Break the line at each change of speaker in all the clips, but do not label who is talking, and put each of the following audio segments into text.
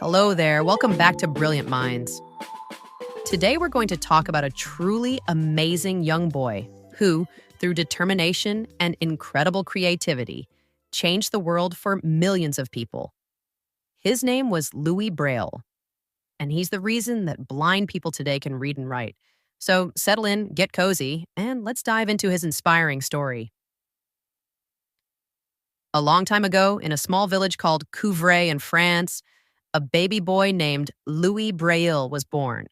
Hello there. Welcome back to Brilliant Minds. Today we're going to talk about a truly amazing young boy who, through determination and incredible creativity, changed the world for millions of people. His name was Louis Braille, and he's the reason that blind people today can read and write. So settle in, get cozy, and let's dive into his inspiring story. A long time ago, in a small village called Couvray in France, a baby boy named Louis Braille was born.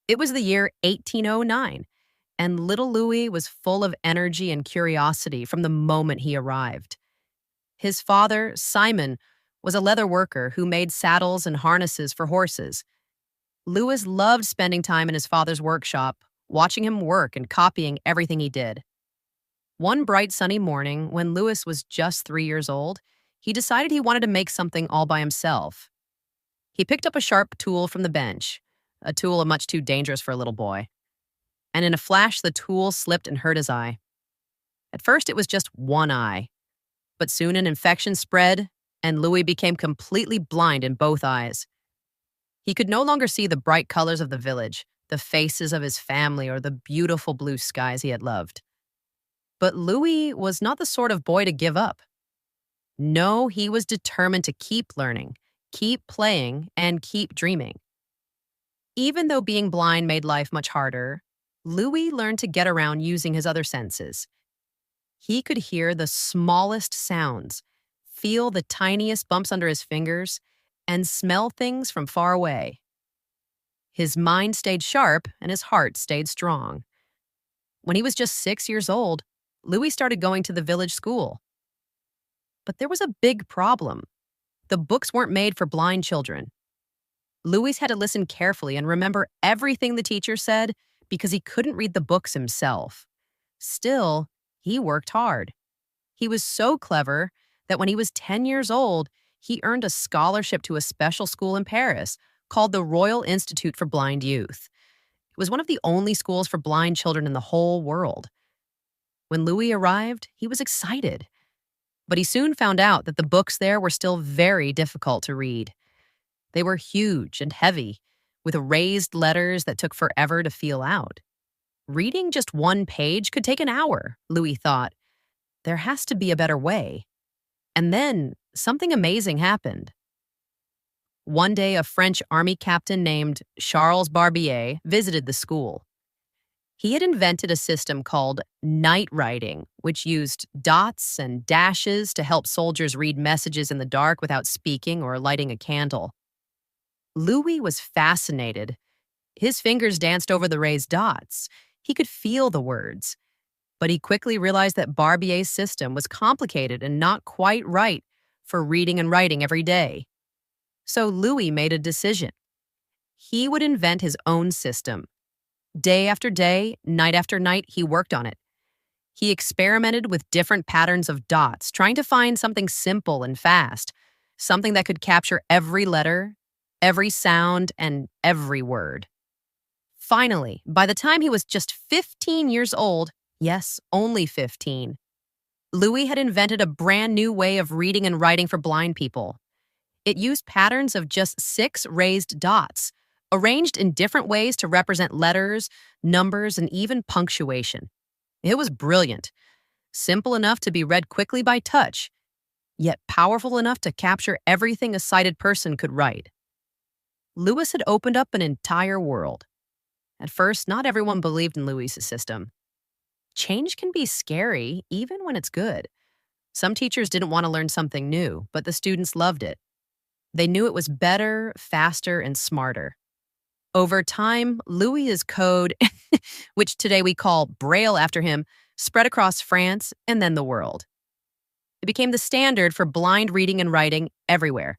It was the year 1809, and little Louis was full of energy and curiosity from the moment he arrived. His father, Simon, was a leather worker who made saddles and harnesses for horses. Louis loved spending time in his father's workshop, watching him work and copying everything he did. One bright sunny morning, when Louis was just 3 years old, he decided he wanted to make something all by himself. He picked up a sharp tool from the bench, a tool much too dangerous for a little boy. And in a flash, the tool slipped and hurt his eye. At first, it was just one eye. But soon an infection spread, and Louis became completely blind in both eyes. He could no longer see the bright colors of the village, the faces of his family, or the beautiful blue skies he had loved. But Louis was not the sort of boy to give up. No, he was determined to keep learning, keep playing, and keep dreaming. Even though being blind made life much harder, Louis learned to get around using his other senses. He could hear the smallest sounds, feel the tiniest bumps under his fingers, and smell things from far away. His mind stayed sharp and his heart stayed strong. When he was just 6 years old, Louis started going to the village school. But there was a big problem. The books weren't made for blind children. Louis had to listen carefully and remember everything the teacher said because he couldn't read the books himself. Still, he worked hard. He was so clever that when he was 10 years old, he earned a scholarship to a special school in Paris called the Royal Institute for Blind Youth. It was one of the only schools for blind children in the whole world. When Louis arrived, he was excited. But he soon found out that the books there were still very difficult to read. They were huge and heavy, with raised letters that took forever to feel out. Reading just one page could take an hour, Louis thought. There has to be a better way. And then something amazing happened. One day, a French army captain named Charles Barbier visited the school. He had invented a system called night writing, which used dots and dashes to help soldiers read messages in the dark without speaking or lighting a candle. Louis was fascinated. His fingers danced over the raised dots. He could feel the words. But he quickly realized that Barbier's system was complicated and not quite right for reading and writing every day. So Louis made a decision. He would invent his own system. Day after day, night after night, he worked on it. He experimented with different patterns of dots, trying to find something simple and fast, something that could capture every letter, every sound, and every word. Finally, by the time he was just 15 years old, yes, only 15, Louis had invented a brand new way of reading and writing for blind people. It used patterns of just 6 raised dots, arranged in different ways to represent letters, numbers, and even punctuation. It was brilliant, simple enough to be read quickly by touch, yet powerful enough to capture everything a sighted person could write. Louis had opened up an entire world. At first, not everyone believed in Louis's system. Change can be scary, even when it's good. Some teachers didn't want to learn something new, but the students loved it. They knew it was better, faster, and smarter. Over time, Louis's code, which today we call Braille after him, spread across France and then the world. It became the standard for blind reading and writing everywhere.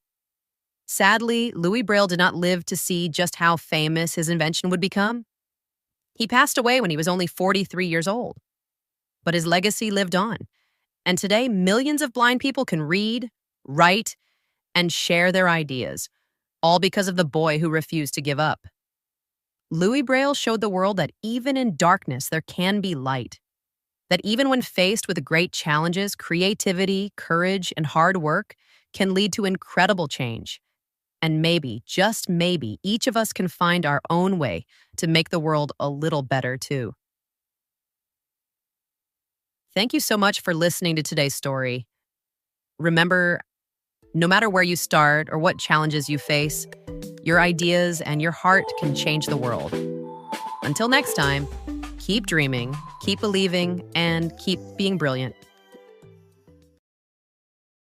Sadly, Louis Braille did not live to see just how famous his invention would become. He passed away when he was only 43 years old. But his legacy lived on, and today millions of blind people can read, write, and share their ideas, all because of the boy who refused to give up. Louis Braille showed the world that even in darkness there can be light, that even when faced with great challenges, creativity, courage, and hard work can lead to incredible change. And maybe, just maybe, each of us can find our own way to make the world a little better, too. Thank you so much for listening to today's story. Remember, no matter where you start or what challenges you face, your ideas and your heart can change the world. Until next time, keep dreaming, keep believing, and keep being brilliant.